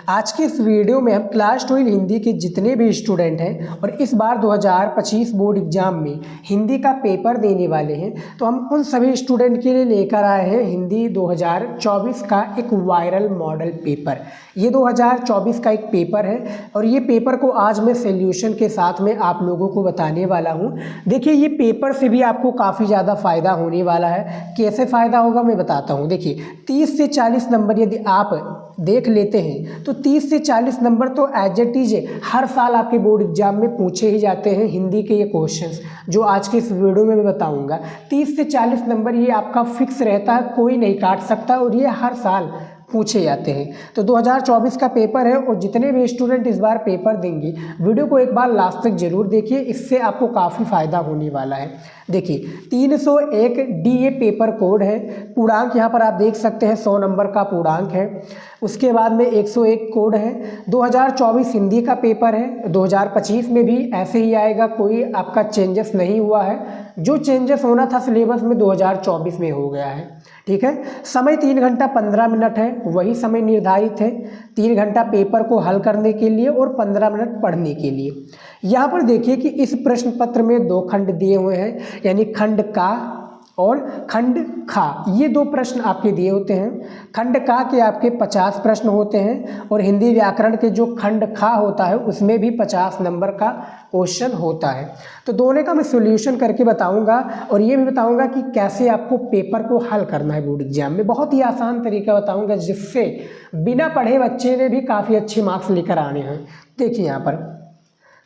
आज की इस वीडियो में हम क्लास 12 हिंदी के जितने भी स्टूडेंट हैं और इस बार 2025 बोर्ड एग्जाम में हिंदी का पेपर देने वाले हैं, तो हम उन सभी स्टूडेंट के लिए लेकर आए हैं हिंदी 2024 का एक वायरल मॉडल पेपर। ये 2024 का एक पेपर है और ये पेपर को आज मैं सॉल्यूशन के साथ में आप लोगों को बताने वाला हूँ। देखिए, ये पेपर से भी आपको काफ़ी ज़्यादा फ़ायदा होने वाला है। कैसे फ़ायदा होगा मैं बताता हूँ। देखिए, 30 से 40 नंबर यदि आप देख लेते हैं तो 30 से 40 नंबर तो एज इट इज हर साल आपके बोर्ड एग्जाम में पूछे ही जाते हैं। हिंदी के ये क्वेश्चंस जो आज के इस वीडियो में मैं बताऊंगा, 30 से 40 नंबर ये आपका फिक्स रहता है, कोई नहीं काट सकता और ये हर साल पूछे जाते हैं। तो 2024 का पेपर है और जितने भी स्टूडेंट इस बार पेपर देंगे, वीडियो को एक बार लास्ट तक जरूर देखिए, इससे आपको काफ़ी फ़ायदा होने वाला है। देखिए, 301 डी ये पेपर कोड है। पूर्णांक यहाँ पर आप देख सकते हैं 100 नंबर का पूर्णांक है। उसके बाद में 101 कोड है। 2024 हिंदी का पेपर है। 2025 में भी ऐसे ही आएगा, कोई आपका चेंजेस नहीं हुआ है। जो चेंजेस होना था सिलेबस में 2024 में हो गया है। ठीक है। समय 3 घंटा 15 मिनट है, वही समय निर्धारित है। 3 घंटा पेपर को हल करने के लिए और 15 मिनट पढ़ने के लिए। यहाँ पर देखिए कि इस प्रश्न पत्र में 2 खंड दिए हुए हैं, यानी खंड का और खंड खा। ये 2 प्रश्न आपके दिए होते हैं। खंड का के आपके 50 प्रश्न होते हैं और हिंदी व्याकरण के जो खंड खा होता है उसमें भी 50 नंबर का क्वेश्चन होता है। तो दोनों का मैं सॉल्यूशन करके बताऊंगा और ये भी बताऊंगा कि कैसे आपको पेपर को हल करना है बोर्ड एग्जाम में। बहुत ही आसान तरीका बताऊंगा जिससे बिना पढ़े बच्चे ने भी काफ़ी अच्छे मार्क्स लेकर आने हैं। देखिए, यहाँ पर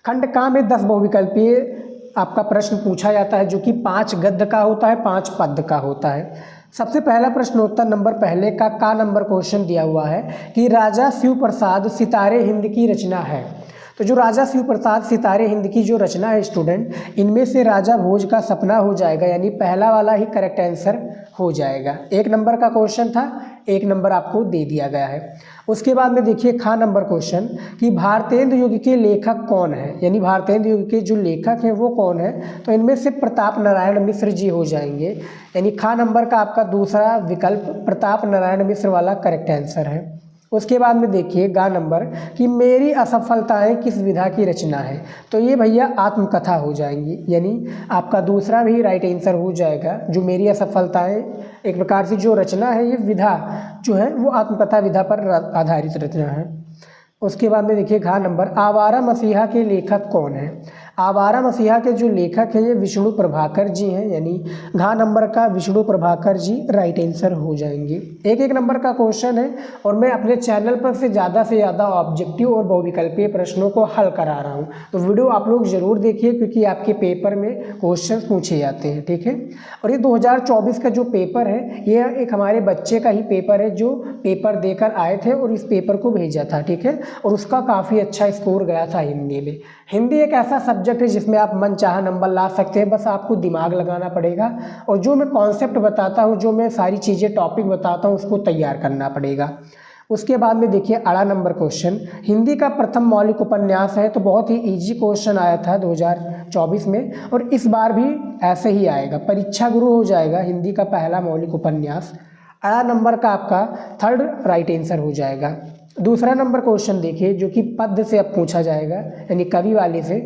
खंड का में 10 बहुविकल्पीय आपका प्रश्न पूछा जाता है, जो कि 5 गद्य का होता है, 5 पद्य का होता है। सबसे पहला प्रश्न उत्तर नंबर पहले का नंबर क्वेश्चन दिया हुआ है कि राजा शिव प्रसाद सितारे हिंद की रचना है। तो जो राजा शिव प्रसाद सितारे हिंद की जो रचना है स्टूडेंट, इनमें से राजा भोज का सपना हो जाएगा, यानी पहला वाला ही करेक्ट आंसर हो जाएगा। 1 नंबर का क्वेश्चन था, 1 नंबर आपको दे दिया गया है। उसके बाद में देखिए खा नंबर क्वेश्चन कि भारतेंदु युग के लेखक कौन है, यानी भारतेंदु युग के जो लेखक हैं वो कौन है। तो इनमें से प्रताप नारायण मिश्र जी हो जाएंगे, यानी खा नंबर का आपका दूसरा विकल्प प्रताप नारायण मिश्र वाला करेक्ट आंसर है। उसके बाद में देखिए गा नंबर कि मेरी असफलताएं किस विधा की रचना है। तो ये भैया आत्मकथा हो जाएंगी, यानी आपका दूसरा भी राइट आंसर हो जाएगा। जो मेरी असफलताएं एक प्रकार से जो रचना है, ये विधा जो है वो आत्मकथा विधा पर आधारित रचना है। उसके बाद में देखिए घा नंबर आवारा मसीहा के लेखक कौन है। आवारा मसीहा के जो लेखक हैं ये विष्णु प्रभाकर जी हैं, यानी घा नंबर का विष्णु प्रभाकर जी राइट आंसर हो जाएंगे। 1 नंबर का क्वेश्चन है और मैं अपने चैनल पर से ज़्यादा ऑब्जेक्टिव और बहुविकल्पीय प्रश्नों को हल करा रहा हूँ। तो वीडियो आप लोग ज़रूर देखिए, क्योंकि आपके पेपर में क्वेश्चन पूछे जाते हैं। ठीक है। और ये 2024 का जो पेपर है, ये एक हमारे बच्चे का ही पेपर है जो पेपर देकर आए थे और इस पेपर को भेजा था। ठीक है। और उसका काफ़ी अच्छा स्कोर गया था हिंदी में। हिंदी एक ऐसा सब्जेक्ट है जिसमें आप मनचाहा नंबर ला सकते हैं, बस आपको दिमाग लगाना पड़ेगा और जो मैं कॉन्सेप्ट बताता हूँ, जो मैं सारी चीज़ें टॉपिक बताता हूँ, उसको तैयार करना पड़ेगा। उसके बाद में देखिए अड़ा नंबर क्वेश्चन हिंदी का प्रथम मौलिक उपन्यास है। तो बहुत ही इजी क्वेश्चन आया था 2024 में और इस बार भी ऐसे ही आएगा। परीक्षा गुरु हो जाएगा हिंदी का पहला मौलिक उपन्यास। अड़ा नंबर का आपका 3rd राइट आंसर हो जाएगा। दूसरा नंबर क्वेश्चन देखिए जो कि पद्य से अब पूछा जाएगा, यानी कवि वाले से।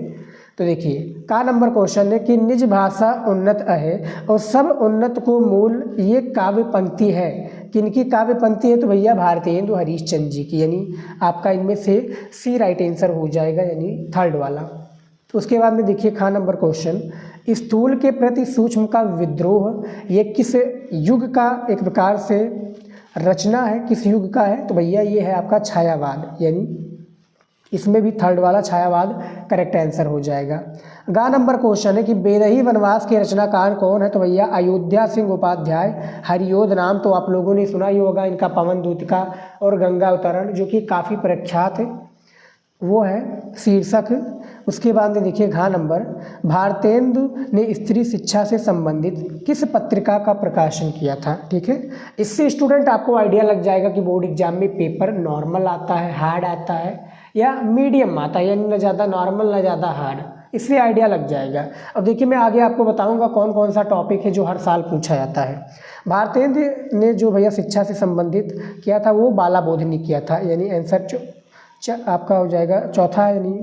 तो देखिए का नंबर क्वेश्चन है कि निज भाषा उन्नत है और सब उन्नत को मूल ये काव्य पंक्ति है। किनकी काव्य पंक्ति है? तो भैया भारतेंदु हरीशचंद्र जी की, यानी आपका इनमें से सी राइट आंसर हो जाएगा, यानी 3rd वाला। तो उसके बाद में देखिए खा नंबर क्वेश्चन स्थूल के प्रति सूक्ष्म का विद्रोह ये किस युग का एक प्रकार से रचना है, किस युग का है? तो भैया ये है आपका छायावाद, यानी इसमें भी 3rd वाला छायावाद करेक्ट आंसर हो जाएगा। गा नंबर क्वेश्चन है कि बेदही वनवास के रचनाकार कौन है? तो भैया अयोध्या सिंह उपाध्याय। हरियोध नाम तो आप लोगों ने सुना ही होगा इनका, पवन दूतिका और गंगा अवतरण जो कि काफ़ी प्रख्यात है, वो है शीर्षक। उसके बाद में देखिए घा नंबर भारतेंदु ने स्त्री शिक्षा से संबंधित किस पत्रिका का प्रकाशन किया था। ठीक है। इससे स्टूडेंट आपको आइडिया लग जाएगा कि बोर्ड एग्जाम में पेपर नॉर्मल आता है, हार्ड आता है या मीडियम आता है, यानी ना ज़्यादा नॉर्मल ना ज़्यादा हार्ड। इससे आइडिया लग जाएगा। अब देखिए मैं आगे आपको बताऊंगा कौन कौन सा टॉपिक है जो हर साल पूछा जाता है। भारतेंदु ने जो भैया शिक्षा से संबंधित किया था वो बाला बोधनी किया था, यानी आंसर आपका हो जाएगा चौथा यानी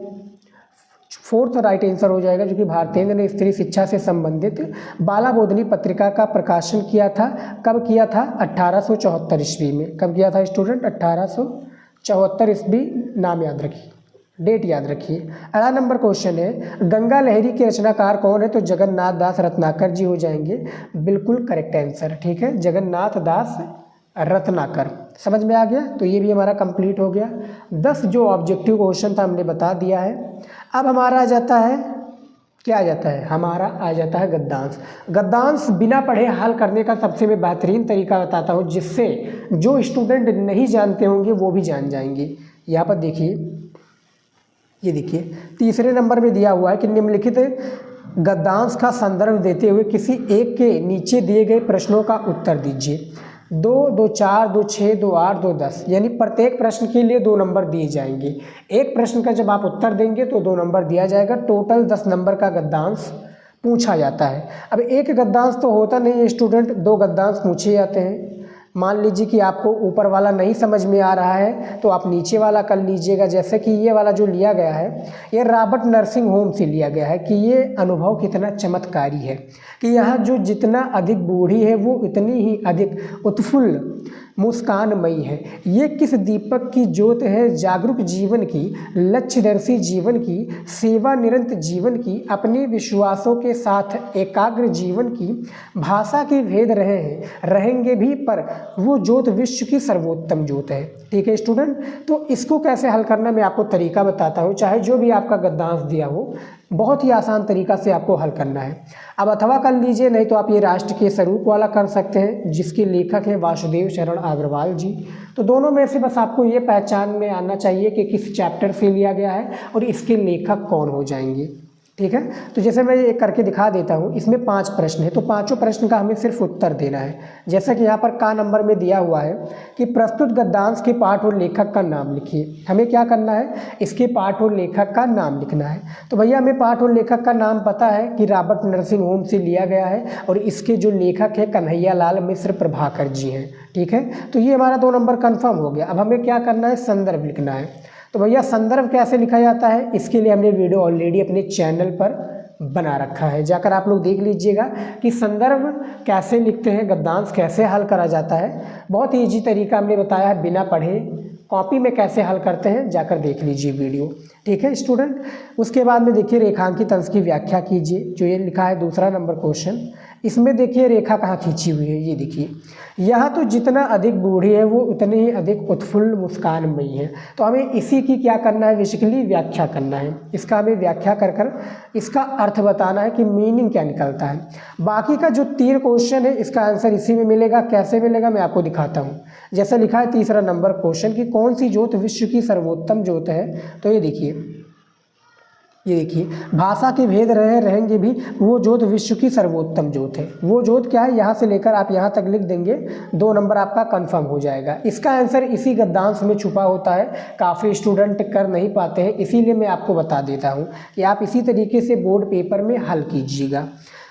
फोर्थ राइट आंसर हो जाएगा, जो कि भारतेंद्र ने स्त्री शिक्षा से संबंधित बाला बोधनी पत्रिका का प्रकाशन किया था। कब किया था? 1874 ईस्वी में। कब किया था स्टूडेंट? 1874 ईस्वी। नाम याद रखिए, डेट याद रखिए। अगला नंबर क्वेश्चन है, गंगा लहरी के रचनाकार कौन है? तो जगन्नाथ दास रत्नाकर जी हो जाएंगे, बिल्कुल करेक्ट आंसर। ठीक है, जगन्नाथ दास रत्नाकर। समझ में आ गया? तो ये भी हमारा कंप्लीट हो गया। 10 जो ऑब्जेक्टिव क्वेश्चन था हमने बता दिया है। अब हमारा आ जाता है, क्या आ जाता है? हमारा आ जाता है गद्यांश। गद्यांश बिना पढ़े हल करने का सबसे मैं बेहतरीन तरीका बताता हूँ, जिससे जो स्टूडेंट नहीं जानते होंगे वो भी जान जाएंगे। यहाँ पर देखिए, ये देखिए तीसरे नंबर में दिया हुआ है कि निम्नलिखित गद्यांश का संदर्भ देते हुए किसी एक के नीचे दिए गए प्रश्नों का उत्तर दीजिए। 2, 2, 4, 2, 6, 2, 8, 2, 10, यानी प्रत्येक प्रश्न के लिए 2 नंबर दिए जाएंगे। एक प्रश्न का जब आप उत्तर देंगे तो 2 नंबर दिया जाएगा। टोटल 10 नंबर का गद्यांश पूछा जाता है। अब एक गद्यांश तो होता नहीं है स्टूडेंट, 2 गद्यांश पूछे जाते हैं। मान लीजिए कि आपको ऊपर वाला नहीं समझ में आ रहा है तो आप नीचे वाला कर लीजिएगा। जैसे कि ये वाला जो लिया गया है, ये रॉबर्ट नर्सिंग होम से लिया गया है कि ये अनुभव कितना चमत्कारी है कि यहाँ जो जितना अधिक बूढ़ी है वो इतनी ही अधिक उत्फुल्ल मुस्कानमयी है। ये किस दीपक की ज्योत है? जागरूक जीवन की, लक्ष्यदर्शी जीवन की, सेवा निरंत जीवन की, अपने विश्वासों के साथ एकाग्र जीवन की। भाषा के भेद रहे हैं, रहेंगे भी, पर वो ज्योत विश्व की सर्वोत्तम ज्योत है। ठीक है स्टूडेंट, तो इसको कैसे हल करना मैं आपको तरीका बताता हूँ। चाहे जो भी आपका गद्यांश दिया हो, बहुत ही आसान तरीका से आपको हल करना है। अब अथवा कर लीजिए, नहीं तो आप ये राष्ट्र के स्वरूप वाला कर सकते हैं, जिसके लेखक हैं वासुदेव शरण अग्रवाल जी। तो दोनों में से बस आपको ये पहचान में आना चाहिए कि किस चैप्टर से लिया गया है और इसके लेखक कौन हो जाएंगे। ठीक है, तो जैसे मैं ये करके दिखा देता हूँ। इसमें 5 प्रश्न है, तो पांचों प्रश्न का हमें सिर्फ उत्तर देना है। जैसा कि यहाँ पर का नंबर में दिया हुआ है कि प्रस्तुत गद्यांश के पाठ और लेखक का नाम लिखिए। हमें क्या करना है? इसके पाठ और लेखक का नाम लिखना है। तो भैया हमें पाठ और लेखक का नाम पता है कि रॉबर्ट नर्सिंग होम से लिया गया है और इसके जो लेखक है कन्हैया लाल मिश्र प्रभाकर जी हैं। ठीक है, तो ये हमारा 2 नंबर कन्फर्म हो गया। अब हमें क्या करना है? संदर्भ लिखना है। तो भैया संदर्भ कैसे लिखा जाता है, इसके लिए हमने वीडियो ऑलरेडी अपने चैनल पर बना रखा है, जाकर आप लोग देख लीजिएगा कि संदर्भ कैसे लिखते हैं, गद्यांश कैसे हल करा जाता है। बहुत ही ईजी तरीका हमने बताया है, बिना पढ़े कॉपी में कैसे हल करते हैं, जाकर देख लीजिए वीडियो। ठीक है स्टूडेंट, उसके बाद में देखिए रेखांकित अंश की व्याख्या कीजिए। जो ये लिखा है 2 नंबर क्वेश्चन, इसमें देखिए रेखा कहाँ खींची हुई है। ये देखिए, यहाँ तो जितना अधिक बूढ़ी है वो उतनी ही अधिक उत्फुल्ल मुस्कानमयी है। तो हमें इसी की क्या करना है? बेसिकली व्याख्या करना है। इसका हमें व्याख्या कर कर इसका अर्थ बताना है कि मीनिंग क्या निकलता है। बाकी का जो 3 क्वेश्चन है इसका आंसर इसी में मिलेगा। कैसे मिलेगा मैं आपको दिखाता हूँ। जैसे लिखा है 3 नंबर क्वेश्चन कि कौन सी ज्योत विश्व की सर्वोत्तम ज्योत है? तो ये देखिए, भाषा के भेद रहेंगे भी, वो ज्योत विश्व की सर्वोत्तम ज्योत है। वो ज्योत क्या है? यहाँ से लेकर आप यहाँ तक लिख देंगे, 2 नंबर आपका कंफर्म हो जाएगा। इसका आंसर इसी गद्यांश में छुपा होता है, काफ़ी स्टूडेंट कर नहीं पाते हैं, इसीलिए मैं आपको बता देता हूँ कि आप इसी तरीके से बोर्ड पेपर में हल कीजिएगा।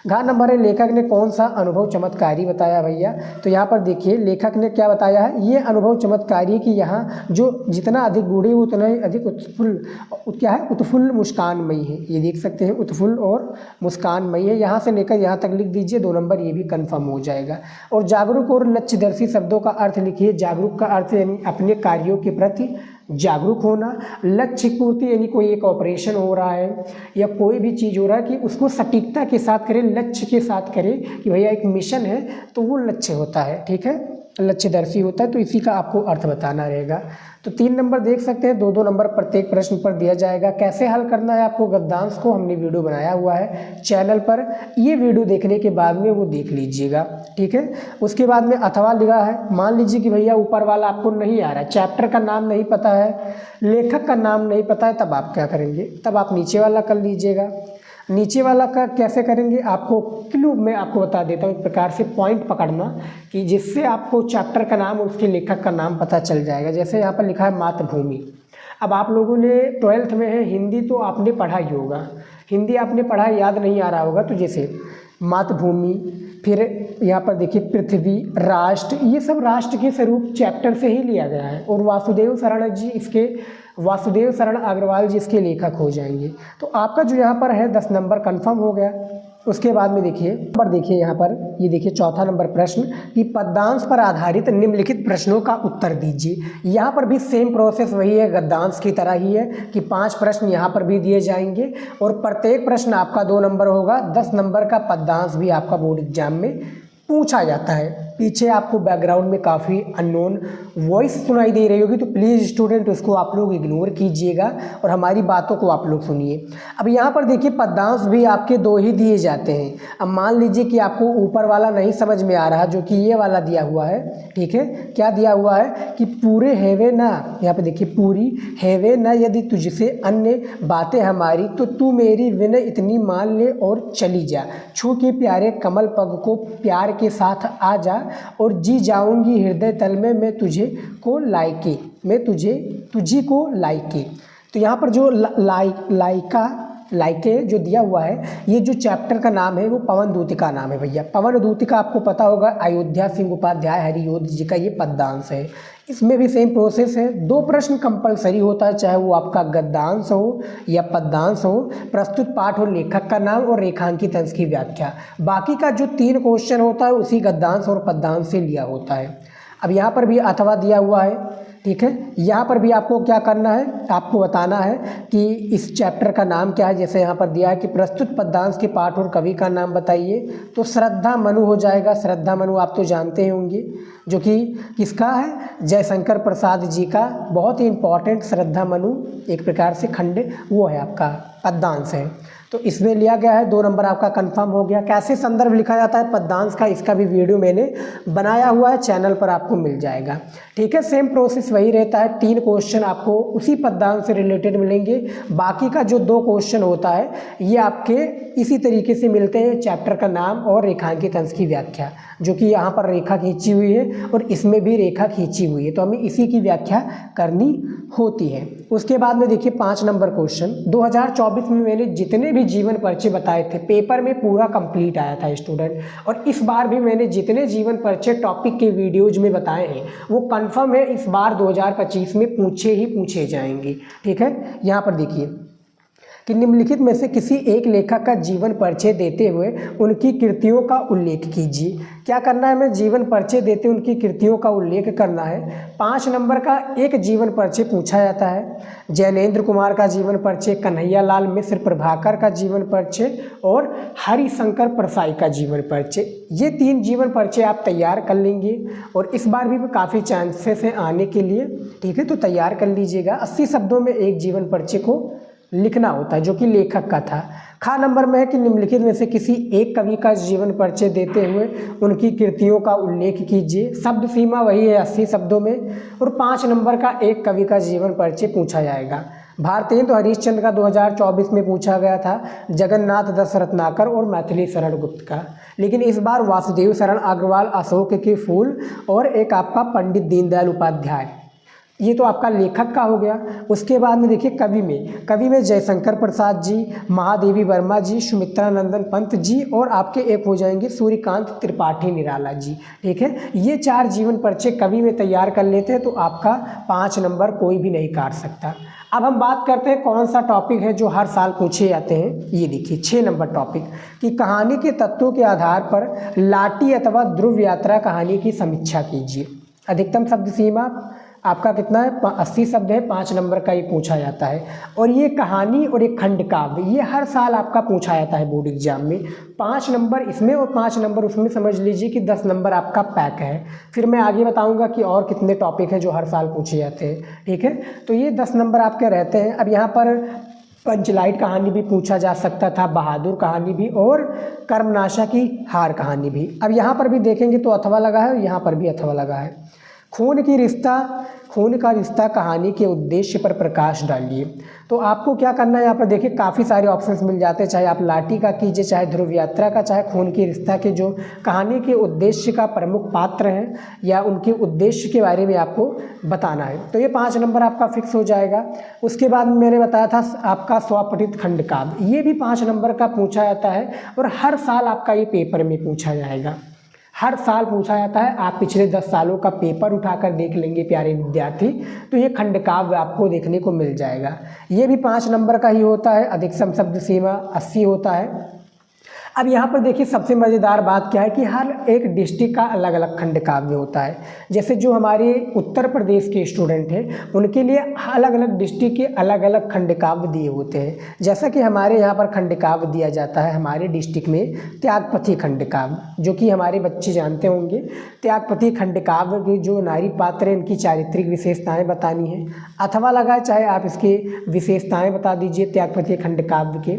घ नंबर है, लेखक ने कौन सा अनुभव चमत्कारी बताया भैया? तो यहाँ पर देखिए लेखक ने क्या बताया है, ये अनुभव चमत्कारी कि यहाँ जो जितना अधिक बूढ़ी उतना ही अधिक उत्फुल्ल मुस्कानमयी है। ये देख सकते हैं, उत्फुल्ल और मुस्कानमयी है। यहाँ से लेकर यहाँ तक लिख दीजिए, 2 नंबर ये भी कन्फर्म हो जाएगा। और जागरूक और लक्ष्यदर्शी शब्दों का अर्थ लिखिए। जागरूक का अर्थ यानी अपने कार्यों के प्रति जागरूक होना, लक्ष्य पूर्ति यानी कोई एक ऑपरेशन हो रहा है या कोई भी चीज़ हो रहा है कि उसको सटीकता के साथ करें, लक्ष्य के साथ करें कि भैया एक मिशन है तो वो लक्ष्य होता है। ठीक है, लक्ष्यदर्शी होता है, तो इसी का आपको अर्थ बताना रहेगा। तो 3 नंबर देख सकते हैं, 2-2 नंबर प्रत्येक प्रश्न पर दिया जाएगा। कैसे हल करना है आपको गद्यांश को हमने वीडियो बनाया हुआ है चैनल पर, ये वीडियो देखने के बाद में वो देख लीजिएगा। ठीक है, उसके बाद में अथवा लिखा है। मान लीजिए कि भैया ऊपर वाला आपको नहीं आ रहा है, चैप्टर का नाम नहीं पता है, लेखक का नाम नहीं पता है, तब आप क्या करेंगे? तब आप नीचे वाला कर लीजिएगा। नीचे वाला का कैसे करेंगे आपको क्लू मैं आपको बता देता हूँ, एक प्रकार से पॉइंट पकड़ना कि जिससे आपको चैप्टर का नाम और उसके लेखक का नाम पता चल जाएगा। जैसे यहाँ पर लिखा है मातृभूमि। अब आप लोगों ने 12th में है हिंदी, तो आपने पढ़ा ही होगा, हिंदी आपने पढ़ा, याद नहीं आ रहा होगा। तो जैसे मातृभूमि, फिर यहाँ पर देखिए पृथ्वी, राष्ट्र, ये सब राष्ट्र के स्वरूप चैप्टर से ही लिया गया है। और वासुदेव शरण अग्रवाल जी इसके लेखक हो जाएंगे। तो आपका जो यहाँ पर है 10 नंबर कंफर्म हो गया। उसके बाद में देखिए यहाँ पर ये देखिए चौथा नंबर प्रश्न कि पद्यांश पर आधारित निम्नलिखित प्रश्नों का उत्तर दीजिए। यहाँ पर भी सेम प्रोसेस वही है, गद्यांश की तरह ही है कि 5 प्रश्न यहाँ पर भी दिए जाएंगे और प्रत्येक प्रश्न आपका 2 नंबर होगा। 10 नंबर का पद्यांश भी आपका बोर्ड एग्जाम में पूछा जाता है। पीछे आपको बैकग्राउंड में काफ़ी अननोन वॉइस सुनाई दे रही होगी, तो प्लीज़ स्टूडेंट उसको आप लोग इग्नोर कीजिएगा और हमारी बातों को आप लोग सुनिए। अब यहाँ पर देखिए पद्यांश भी आपके 2 ही दिए जाते हैं। अब मान लीजिए कि आपको ऊपर वाला नहीं समझ में आ रहा, जो कि ये वाला दिया हुआ है, ठीक है। क्या दिया हुआ है कि पूरे हेवे ना, यहाँ पर देखिए पूरी हेवे ना यदि तुझसे अन्य बातें हमारी, तो तू मेरी विनय इतनी मान ले और चली जा। छू के प्यारे कमल पग को प्यार के साथ आ जा और जी जाऊंगी हृदय तल में मैं तुझे को लाइके, मैं तुझी को लाइके। तो यहाँ पर जो लाइके जो दिया हुआ है, ये जो चैप्टर का नाम है वो पवन दूतिका नाम है भैया। पवन दूतिका आपको पता होगा, अयोध्या सिंह उपाध्याय हरियोध जी का ये पद्यांश है। इसमें भी सेम प्रोसेस है, 2 प्रश्न कंपलसरी होता है, चाहे वो आपका गद्यांश हो या पद्यांश हो। प्रस्तुत पाठ और लेखक का नाम और रेखांकित अंश की व्याख्या। बाकी का जो 3 क्वेश्चन होता है उसी गद्यांश और पद्यांश से लिया होता है। अब यहाँ पर भी अथवा दिया हुआ है, ठीक है। यहाँ पर भी आपको क्या करना है, आपको बताना है कि इस चैप्टर का नाम क्या है। जैसे यहाँ पर दिया है कि प्रस्तुत पद्यांश के पाठ और कवि का नाम बताइए, तो श्रद्धा मनु हो जाएगा। श्रद्धा मनु आप तो जानते होंगे, जो कि किसका है, जयशंकर प्रसाद जी का बहुत ही इम्पॉर्टेंट श्रद्धा मनु एक प्रकार से खंड वो है आपका पद्यांश है। तो इसमें लिया गया है, 2 नंबर आपका कंफर्म हो गया। कैसे संदर्भ लिखा जाता है पद्यांश का, इसका भी वीडियो मैंने बनाया हुआ है, चैनल पर आपको मिल जाएगा, ठीक है। सेम प्रोसेस वही रहता है, 3 क्वेश्चन आपको उसी पद्यांश से रिलेटेड मिलेंगे। बाकी का जो 2 क्वेश्चन होता है ये आपके इसी तरीके से मिलते हैं, चैप्टर का नाम और रेखांकित अंश की व्याख्या, जो कि यहाँ पर रेखा खींची हुई है और इसमें भी रेखा खींची हुई है, तो हमें इसी की व्याख्या करनी होती है। उसके बाद में देखिए 5 नंबर क्वेश्चन, 2024 में मैंने जितने भी जीवन परिचय बताए थे, पेपर में पूरा कंप्लीट आया था स्टूडेंट, और इस बार भी मैंने जितने जीवन परिचय टॉपिक के वीडियोज में बताए हैं वो कंफर्म है इस बार 2025 में पूछे जाएंगे, ठीक है। यहाँ पर देखिए कि निम्नलिखित में से किसी एक लेखक का जीवन परिचय देते हुए उनकी कृतियों का उल्लेख कीजिए। क्या करना है, हमें जीवन परिचय देते उनकी कृतियों का उल्लेख करना है। 5 नंबर का एक जीवन परिचय पूछा जाता है, जैनेन्द्र कुमार का जीवन परिचय, कन्हैया लाल मिश्र प्रभाकर का जीवन परिचय और हरिशंकर परसाई का जीवन परिचय। ये 3 जीवन परिचय आप तैयार कर लेंगे और इस बार भी काफ़ी चांसेस हैं आने के लिए, ठीक है। तो तैयार कर लीजिएगा। 80 शब्दों में एक जीवन परिचय को लिखना होता है, जो कि लेखक का था। खा नंबर में है कि निम्नलिखित में से किसी एक कवि का जीवन परिचय देते हुए उनकी कृतियों का उल्लेख कीजिए। शब्द सीमा वही है 80 शब्दों में। और 5 नंबर का एक कवि का जीवन परिचय पूछा जाएगा। भारतेंदु हरिश्चंद्र का 2024 में पूछा गया था, जगन्नाथ दत्त रत्नाकर और मैथिली शरण गुप्त का। लेकिन इस बार वासुदेव शरण अग्रवाल, अशोक के फूल और एक आपका पंडित दीनदयाल उपाध्याय, ये तो आपका लेखक का हो गया। उसके बाद में देखिए कवि में जयशंकर प्रसाद जी, महादेवी वर्मा जी, सुमित्रा नंदन पंत जी और आपके एक हो जाएंगे सूर्यकांत त्रिपाठी निराला जी, ठीक है। ये 4 जीवन परिचय कवि में तैयार कर लेते हैं तो आपका 5 नंबर कोई भी नहीं काट सकता। अब हम बात करते हैं कौन सा टॉपिक है जो हर साल पूछे जाते हैं। ये देखिए 6 नंबर टॉपिक कि कहानी के तत्वों के आधार पर लाटी अथवा ध्रुव यात्रा कहानी की समीक्षा कीजिए। अधिकतम शब्द सीमा आपका कितना है, 80 शब्द है। 5 नंबर का ये पूछा जाता है। और ये कहानी और एक खंड काव्य, ये हर साल आपका पूछा जाता है बोर्ड एग्जाम में। 5 नंबर इसमें और 5 नंबर उसमें, समझ लीजिए कि 10 नंबर आपका पैक है। फिर मैं आगे बताऊंगा कि और कितने टॉपिक हैं जो हर साल पूछे जाते हैं, ठीक है। तो ये 10 नंबर आपके रहते हैं। अब यहाँ पर पंचलाइट कहानी भी पूछा जा सकता था, बहादुर कहानी भी और कर्मनाशा की हार कहानी भी। अब यहाँ पर भी देखेंगे तो अथवा लगा है, यहाँ पर भी अथवा लगा है। खून का रिश्ता कहानी के उद्देश्य पर प्रकाश डालिए। तो आपको क्या करना है, यहाँ पर देखिए काफ़ी सारे ऑप्शंस मिल जाते हैं, चाहे आप लाठी का कीजिए, चाहे ध्रुव यात्रा का, चाहे खून की रिश्ता के जो कहानी के उद्देश्य का प्रमुख पात्र हैं या उनके उद्देश्य के बारे में आपको बताना है। तो ये 5 नंबर आपका फिक्स हो जाएगा। उसके बाद मैंने बताया था आपका स्वपठित खंड काव्य, ये भी 5 नंबर का पूछा जाता है और हर साल आपका ये पेपर में पूछा जाएगा, हर साल पूछा जाता है। आप पिछले 10 सालों का पेपर उठाकर देख लेंगे प्यारे विद्यार्थी, तो ये खंड काव्य आपको देखने को मिल जाएगा। ये भी 5 नंबर का ही होता है, अधिकतम शब्द सीमा 80 होता है। अब यहाँ पर देखिए सबसे मज़ेदार बात क्या है कि हर एक डिस्ट्रिक्ट का अलग अलग खंड काव्य होता है। जैसे जो हमारे उत्तर प्रदेश के स्टूडेंट हैं उनके लिए अलग अलग डिस्ट्रिक्ट के अलग अलग खंड काव्य दिए होते हैं। जैसा कि हमारे यहाँ पर खंड काव्य दिया जाता है हमारे डिस्ट्रिक्ट में त्यागपति खंड काव्य, जो कि हमारे बच्चे जानते होंगे। त्यागपति खंड काव्य के जो नारी पात्र हैं इनकी चारित्रिक विशेषताएँ बतानी है, अथवा लगाए चाहे आप इसके विशेषताएँ बता दीजिए त्यागपति खंड काव्य के।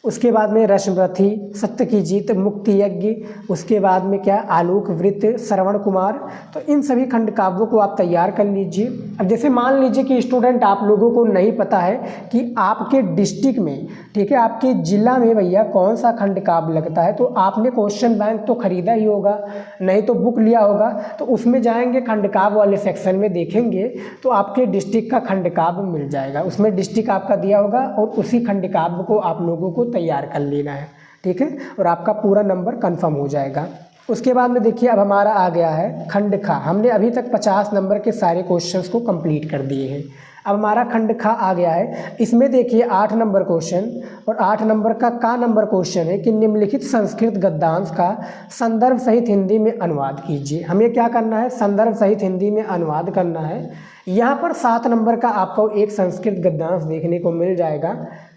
उसके बाद में रश्मरथी, सत्य की जीत, मुक्ति यज्ञ, उसके बाद में क्या आलोक वृत्त, श्रवण कुमार। तो इन सभी खंड काव्यों को आप तैयार कर लीजिए। अब जैसे मान लीजिए कि स्टूडेंट आप लोगों को नहीं पता है कि आपके डिस्ट्रिक्ट में, ठीक है, आपके ज़िला में भैया कौन सा खंड काव्य लगता है, तो आपने क्वेश्चन बैंक तो ख़रीदा ही होगा, नहीं तो बुक लिया होगा, तो उसमें जाएंगे खंड काव्य वाले सेक्शन में देखेंगे तो आपके डिस्ट्रिक्ट का खंड काव्य मिल जाएगा। उसमें डिस्ट्रिक्ट आपका दिया होगा और उसी खंड काव्य को आप लोगों को तैयार कर लेना है, ठीक है, और आपका पूरा नंबर कंफर्म हो जाएगा। उसके बाद में देखिए अब हमारा आ गया है खंड खा। हमने अभी तक 50 नंबर के सारे क्वेश्चंस को कंप्लीट कर दिए हैं। अब हमारा खंड खा आ गया है। इसमें देखिए 8 नंबर क्वेश्चन और 8 नंबर का नंबर क्वेश्चन है कि निम्नलिखित संस्कृत गद्यांश का संदर्भ सहित हिंदी में अनुवाद कीजिए। हमें क्या करना है, संदर्भ सहित हिंदी में अनुवाद करना है। यहाँ पर 7 नंबर का आपको एक संस्कृत गद्यांश देखने को मिल जाएगा।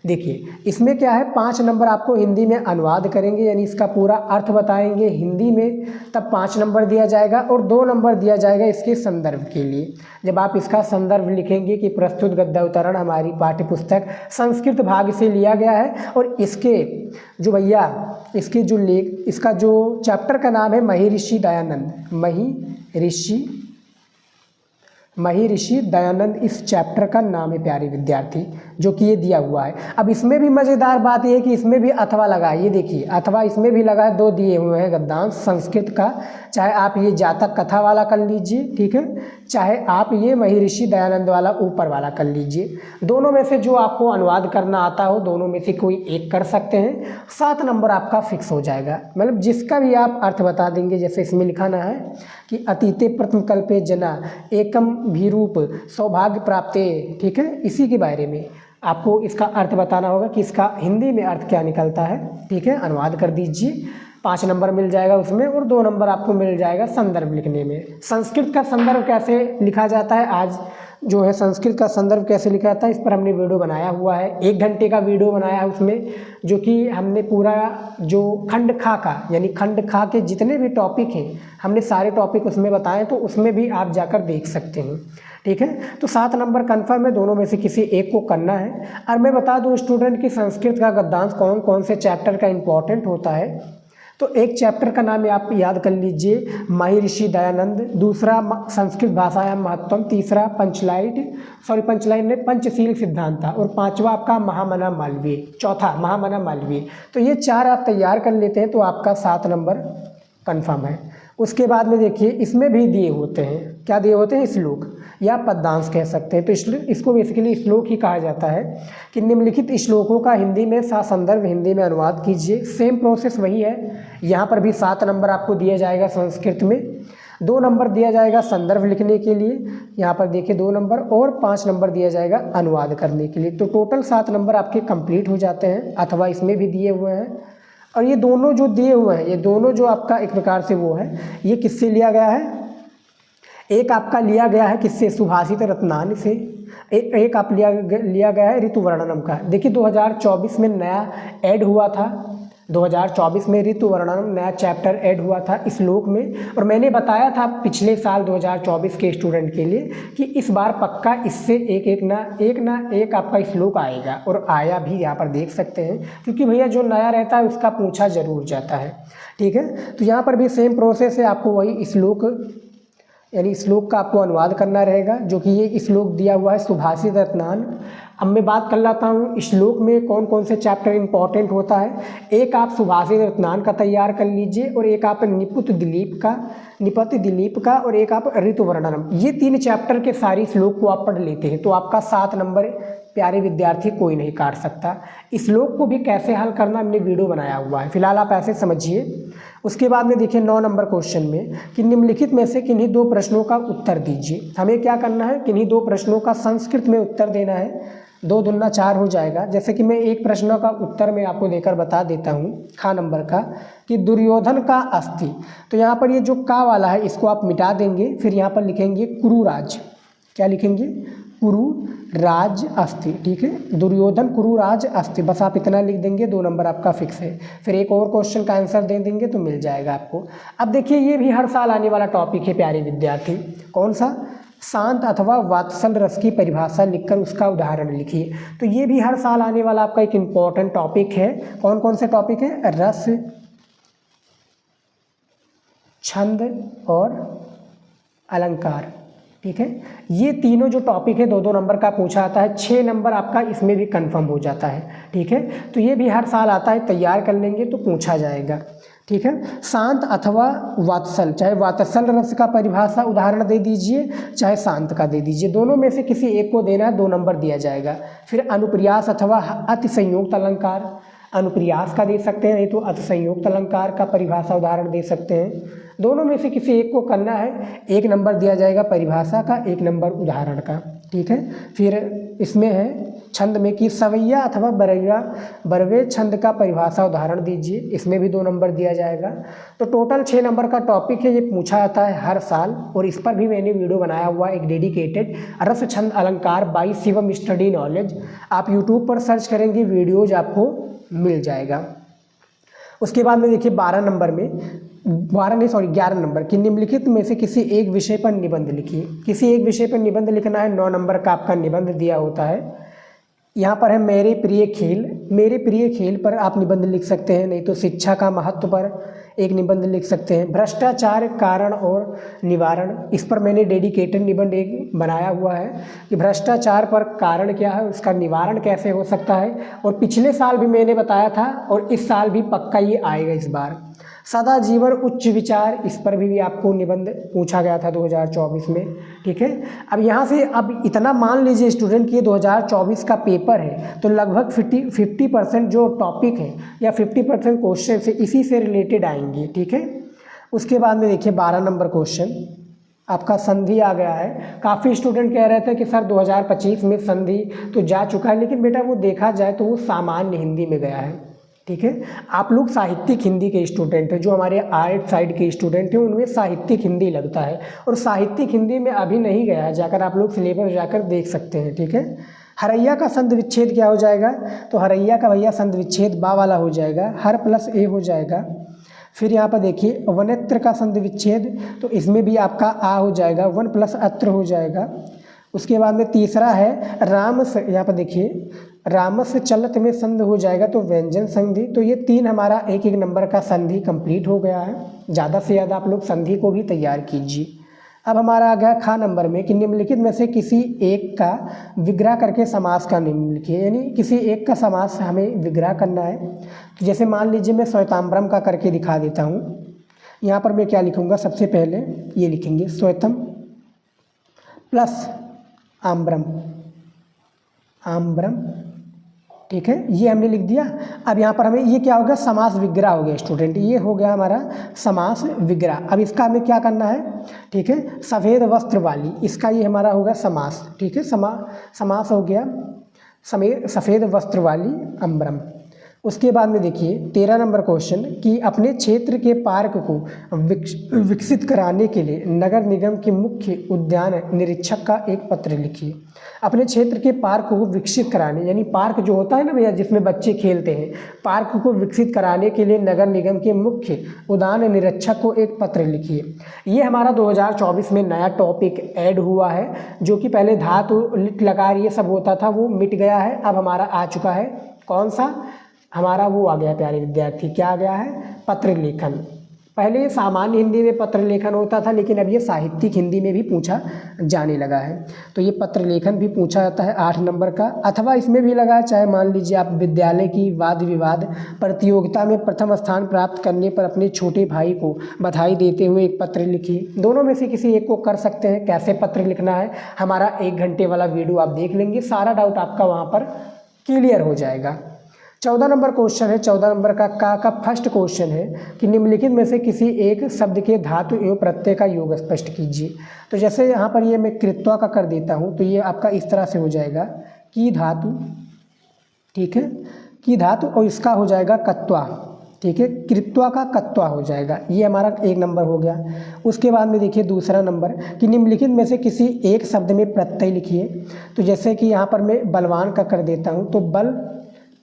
देखिए इसमें क्या है, 5 नंबर आपको हिंदी में अनुवाद करेंगे यानी इसका पूरा अर्थ बताएंगे हिंदी में, तब 5 नंबर दिया जाएगा और 2 नंबर दिया जाएगा इसके संदर्भ के लिए। जब आप इसका संदर्भ लिखेंगे कि प्रस्तुत गद्यावतरण हमारी पाठ्य पुस्तक संस्कृत भाग से लिया गया है और इसके जो भैया इसके जो लेख, इसका जो चैप्टर का नाम है महर्षि दयानंद, महर्षि दयानंद इस चैप्टर का नाम है प्यारे विद्यार्थी, जो कि ये दिया हुआ है। अब इसमें भी मज़ेदार बात ये है कि इसमें भी अथवा लगा है, ये देखिए अथवा इसमें भी लगा है, 2 दिए हुए हैं गद्यांश संस्कृत का। चाहे आप ये जातक कथा वाला कर लीजिए, ठीक है, चाहे आप ये महर्षि दयानंद वाला ऊपर वाला कर लीजिए। दोनों में से जो आपको अनुवाद करना आता हो दोनों में से कोई एक कर सकते हैं। 7 नंबर आपका फिक्स हो जाएगा, मतलब जिसका भी आप अर्थ बता देंगे। जैसे इसमें लिखाना है कि अतीते प्रथम कल्पे जना एकम भीरूप सौभाग्य प्राप्ते, ठीक है, इसी के बारे में आपको इसका अर्थ बताना होगा कि इसका हिंदी में अर्थ क्या निकलता है, ठीक है, अनुवाद कर दीजिए। 5 नंबर मिल जाएगा उसमें और 2 नंबर आपको मिल जाएगा संदर्भ लिखने में। संस्कृत का संदर्भ कैसे लिखा जाता है, आज जो है संस्कृत का संदर्भ कैसे लिखा जाता है, इस पर हमने वीडियो बनाया हुआ है, 1 घंटे का वीडियो बनाया है उसमें, जो कि हमने पूरा जो खंड खा का यानी खंड खा के जितने भी टॉपिक हैं हमने सारे टॉपिक उसमें बताए, तो उसमें भी आप जाकर देख सकते हैं, ठीक है। तो 7 नंबर कन्फर्म है, दोनों में से किसी एक को करना है। और मैं बता दूं स्टूडेंट कि संस्कृत का गद्यांश कौन कौन से चैप्टर का इम्पोर्टेंट होता है। तो एक चैप्टर का नाम आप याद कर लीजिए, महर्षि दयानंद, दूसरा संस्कृत भाषा महत्वम, तीसरा पंचलाइन ने पंचशील सिद्धांत, और 5वां आपका महामना मालवीय, चौथा महामना मालवीय। तो ये 4 आप तैयार कर लेते हैं तो आपका 7 नंबर कन्फर्म है। उसके बाद में देखिए इसमें भी दिए होते हैं, क्या दिए होते हैं, श्लोक या पद्यांश कह सकते हैं। तो इसको बेसिकली श्लोक ही कहा जाता है कि निम्नलिखित श्लोकों का हिंदी में संदर्भ हिंदी में अनुवाद कीजिए। सेम प्रोसेस वही है, यहाँ पर भी 7 नंबर आपको दिया जाएगा संस्कृत में, 2 नंबर दिया जाएगा संदर्भ लिखने के लिए, यहाँ पर देखिए 2 नंबर, और 5 नंबर दिया जाएगा अनुवाद करने के लिए। तो टोटल 7 नंबर आपके कंप्लीट हो जाते हैं। अथवा इसमें भी दिए हुए हैं, और ये दोनों जो दिए हुए हैं, ये दोनों जो आपका एक प्रकार से वो है, ये किससे लिया गया है, एक आपका लिया गया है किससे, सुभाषित रत्नान से, एक आप लिया गया है ऋतु वर्णनम का। देखिए 2024 में नया ऐड हुआ था, 2024 में ऋतु वर्णनम नया चैप्टर ऐड हुआ था श्लोक में, और मैंने बताया था पिछले साल 2024 के स्टूडेंट के लिए कि इस बार पक्का इससे एक ना एक आपका श्लोक आएगा, और आया भी, यहाँ पर देख सकते हैं, क्योंकि भैया जो नया रहता है उसका पूछा जरूर जाता है, ठीक है। तो यहाँ पर भी सेम प्रोसेस है, आपको वही श्लोक यानी श्लोक का आपको अनुवाद करना रहेगा, जो कि ये श्लोक दिया हुआ है सुभाषित रत्नान। अब मैं बात कर लेता हूँ श्लोक में कौन कौन से चैप्टर इंपॉर्टेंट होता है। एक आप सुभाषित रत्नान का तैयार कर लीजिए, और एक आप निपति दिलीप का, और एक आप ऋतुवर्णनम। ये 3 चैप्टर के सारी श्लोक को आप पढ़ लेते हैं तो आपका 7 नंबर प्यारे विद्यार्थी कोई नहीं काट सकता। इस श्लोक को भी कैसे हल करना हमने वीडियो बनाया हुआ है, फिलहाल आप ऐसे समझिए। उसके बाद में देखिए 9 नंबर क्वेश्चन में कि निम्नलिखित में से किन्हीं 2 प्रश्नों का उत्तर दीजिए। हमें क्या करना है, किन्हीं 2 प्रश्नों का संस्कृत में उत्तर देना है। 2 दूना 4 हो जाएगा। जैसे कि मैं एक प्रश्न का उत्तर मैं आपको देकर बता देता हूँ, खा नंबर का, कि दुर्योधन का अस्थि। तो यहाँ पर ये जो का वाला है इसको आप मिटा देंगे, फिर यहाँ पर लिखेंगे कुरुराज। क्या लिखेंगे, कुरुराज अस्थि। ठीक है, दुर्योधन कुरुराज अस्थि, बस आप इतना लिख देंगे, 2 नंबर आपका फिक्स है। फिर एक और क्वेश्चन का आंसर दे देंगे तो मिल जाएगा आपको। अब देखिए ये भी हर साल आने वाला टॉपिक है प्यारे विद्यार्थी। कौन सा, शांत अथवा वात्सल रस की परिभाषा लिखकर उसका उदाहरण लिखिए। तो ये भी हर साल आने वाला आपका एक इम्पॉर्टेंट टॉपिक है। कौन कौन से टॉपिक है, रस, छंद और अलंकार। ठीक है, ये तीनों जो टॉपिक है 2-2 नंबर का पूछा आता है, 6 नंबर आपका इसमें भी कंफर्म हो जाता है। ठीक है, तो ये भी हर साल आता है, तैयार कर लेंगे तो पूछा जाएगा। ठीक है, शांत अथवा वात्सल, चाहे वात्सल रस का परिभाषा उदाहरण दे दीजिए, चाहे शांत का दे दीजिए, दोनों में से किसी एक को देना है, 2 नंबर दिया जाएगा। फिर अनुप्रियास अथवा अति संयुक्त अलंकार, अनुप्रियास का दे सकते हैं, नहीं तो अति संयुक्त अलंकार का परिभाषा उदाहरण दे सकते हैं। दोनों में से किसी एक को करना है, 1 नंबर दिया जाएगा परिभाषा का, 1 नंबर उदाहरण का। ठीक है, फिर इसमें है छंद में कि सवैया अथवा बरवे छंद का परिभाषा उदाहरण दीजिए, इसमें भी 2 नंबर दिया जाएगा। तो टोटल 6 नंबर का टॉपिक है, ये पूछा जाता है हर साल, और इस पर भी मैंने वीडियो बनाया हुआ एक डेडिकेटेड, रस छंद अलंकार बाय शिवम स्टडी नॉलेज। आप यूट्यूब पर सर्च करेंगे, वीडियोज आपको मिल जाएगा। उसके बाद में देखिए 11 नंबर कि निम्नलिखित में से किसी एक विषय पर निबंध लिखिए। किसी एक विषय पर निबंध लिखना है, 9 नंबर का आपका निबंध दिया होता है। यहाँ पर है मेरे प्रिय खेल पर आप निबंध लिख सकते हैं, नहीं तो शिक्षा का महत्व पर एक निबंध लिख सकते हैं। भ्रष्टाचार कारण और निवारण, इस पर मैंने डेडिकेटेड निबंध एक बनाया हुआ है कि भ्रष्टाचार पर कारण क्या है, उसका निवारण कैसे हो सकता है। और पिछले साल भी मैंने बताया था, और इस साल भी पक्का ये आएगा इस बार। सदा जीवन उच्च विचार, इस पर भी आपको निबंध पूछा गया था 2024 में। ठीक है, अब यहाँ से अब इतना मान लीजिए स्टूडेंट कि ये 2024 का पेपर है, तो लगभग 50% जो टॉपिक है या 50% क्वेश्चन से इसी से रिलेटेड आएंगे। ठीक है, उसके बाद में देखिए 12 नंबर क्वेश्चन आपका संधि आ गया है। काफ़ी स्टूडेंट कह रहे थे कि सर 2025 में संधि तो जा चुका है, लेकिन बेटा वो देखा जाए तो वो सामान्य हिंदी में गया है। ठीक है, आप लोग साहित्यिक हिंदी के स्टूडेंट हैं, जो हमारे आर्ट साइड के स्टूडेंट हैं उनमें साहित्यिक हिंदी लगता है, और साहित्यिक हिंदी में अभी नहीं गया है, जाकर आप लोग सिलेबस जाकर देख सकते हैं। ठीक है, हरैया का संधि विच्छेद क्या हो जाएगा, तो हरैया का भैया संधि विच्छेद बा वाला हो जाएगा, हर प्लस ए हो जाएगा। फिर यहाँ पर देखिए वनेत्र का संधि विच्छेद, तो इसमें भी आपका आ हो जाएगा, 1 प्लस अत्र हो जाएगा। उसके बाद में तीसरा है राम से, यहाँ पर देखिए रामस चलत में संधि हो जाएगा, तो व्यंजन संधि। तो ये 3 हमारा 1-1 नंबर का संधि कंप्लीट हो गया है। ज़्यादा से ज़्यादा आप लोग संधि को भी तैयार कीजिए। अब हमारा आ गया खा नंबर में कि निम्नलिखित में से किसी एक का विग्रह करके समास का निम्न लिखिए, यानी किसी एक का समास हमें विग्रह करना है। तो जैसे मान लीजिए मैं श्वेतांबरम का करके दिखा देता हूँ। यहाँ पर मैं क्या लिखूँगा, सबसे पहले ये लिखेंगे श्वेतम प्लस आम्रम, ठीक है, ये हमने लिख दिया। अब यहाँ पर हमें ये क्या होगा, समास विग्रह हो गया स्टूडेंट, ये हो गया हमारा समास विग्रह। अब इसका हमें क्या करना है, ठीक है, सफ़ेद वस्त्र वाली, इसका ये हमारा होगा समास। ठीक है, समास हो गया सफ़ेद वस्त्र वाली अम्बरम। उसके बाद में देखिए 13 नंबर क्वेश्चन कि अपने क्षेत्र के पार्क को विकसित कराने के लिए नगर निगम के मुख्य उद्यान निरीक्षक का एक पत्र लिखिए। अपने क्षेत्र के पार्क को विकसित कराने, यानी पार्क जो होता है ना भैया जिसमें बच्चे खेलते हैं, पार्क को विकसित कराने के लिए नगर निगम के मुख्य उद्यान निरीक्षक को एक पत्र लिखिए। ये हमारा 2024 में नया टॉपिक ऐड हुआ है, जो कि पहले धातु लिट लकार ये सब होता था, वो मिट गया है। अब हमारा आ चुका है कौन सा, हमारा वो आ गया प्यारे विद्यार्थी, क्या आ गया है, पत्र पहले सामान्य हिंदी में पत्र लेखन होता था, लेकिन अब ये साहित्यिक हिंदी में भी पूछा जाने लगा है। तो ये पत्र लेखन भी पूछा जाता है 8 नंबर का। अथवा इसमें भी लगा है, चाहे मान लीजिए आप विद्यालय की वाद विवाद प्रतियोगिता में प्रथम स्थान प्राप्त करने पर अपने छोटे भाई को बधाई देते हुए एक पत्र लिखिए। दोनों में से किसी एक को कर सकते हैं। कैसे पत्र लिखना है, हमारा 1 घंटे वाला वीडियो आप देख लेंगे, सारा डाउट आपका वहाँ पर क्लियर हो जाएगा। 14 नंबर क्वेश्चन है। 14 नंबर का फर्स्ट क्वेश्चन है कि निम्नलिखित में से किसी एक शब्द के धातु एवं प्रत्यय का योग स्पष्ट कीजिए। तो जैसे यहाँ पर ये मैं कृत्वा का कर देता हूँ, तो ये आपका इस तरह से हो जाएगा की धातु, ठीक है, की धातु, और इसका हो जाएगा कत्वा, ठीक है, कृत्वा का कत्वा हो जाएगा। ये हमारा 1 नंबर हो गया। उसके बाद में देखिए दूसरा नंबर कि निम्नलिखित में से किसी एक शब्द में प्रत्यय लिखिए। तो जैसे कि यहाँ पर मैं बलवान का कर देता हूँ, तो बल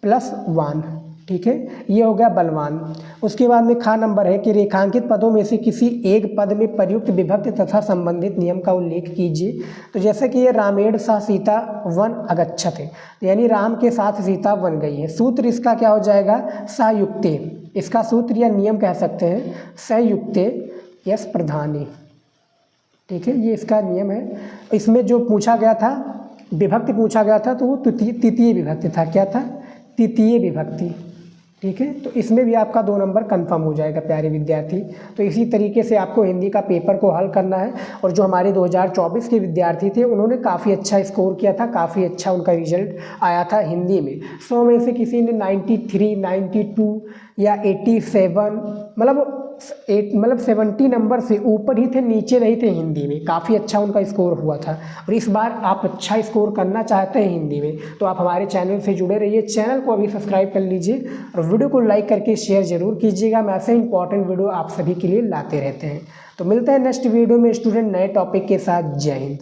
प्लस वान, ठीक है, ये हो गया बलवान। उसके बाद में खा नंबर है कि रेखांकित पदों में से किसी एक पद में प्रयुक्त विभक्ति तथा संबंधित नियम का उल्लेख कीजिए। तो जैसे कि ये रामेण सा सीता वन अगच्छत है, यानी राम के साथ सीता वन गई है। सूत्र इसका क्या हो जाएगा, सयुक्ते, इसका सूत्र या नियम कह सकते हैं सयुक्ते यस प्रधानी, ठीक है, ये इसका नियम है। इसमें जो पूछा गया था विभक्ति पूछा गया था, तो वो तृतीय विभक्ति था। क्या था, तृतीय विभक्ति, ठीक है। तो इसमें भी आपका 2 नंबर कंफर्म हो जाएगा प्यारे विद्यार्थी। तो इसी तरीके से आपको हिंदी का पेपर को हल करना है। और जो हमारे 2024 के विद्यार्थी थे उन्होंने काफ़ी अच्छा स्कोर किया था, काफ़ी अच्छा उनका रिजल्ट आया था हिंदी में। 100 में से किसी ने 93, 92 या 87, मतलब 70 नंबर से ऊपर ही थे, नीचे नहीं थे हिंदी में। काफ़ी अच्छा उनका स्कोर हुआ था। और इस बार आप अच्छा स्कोर करना चाहते हैं हिंदी में, तो आप हमारे चैनल से जुड़े रहिए। चैनल को अभी सब्सक्राइब कर लीजिए और वीडियो को लाइक करके शेयर जरूर कीजिएगा। मैं ऐसे इंपॉर्टेंट वीडियो आप सभी के लिए लाते रहते हैं। तो मिलते हैं नेक्स्ट वीडियो में स्टूडेंट नए टॉपिक के साथ। जय हिंद।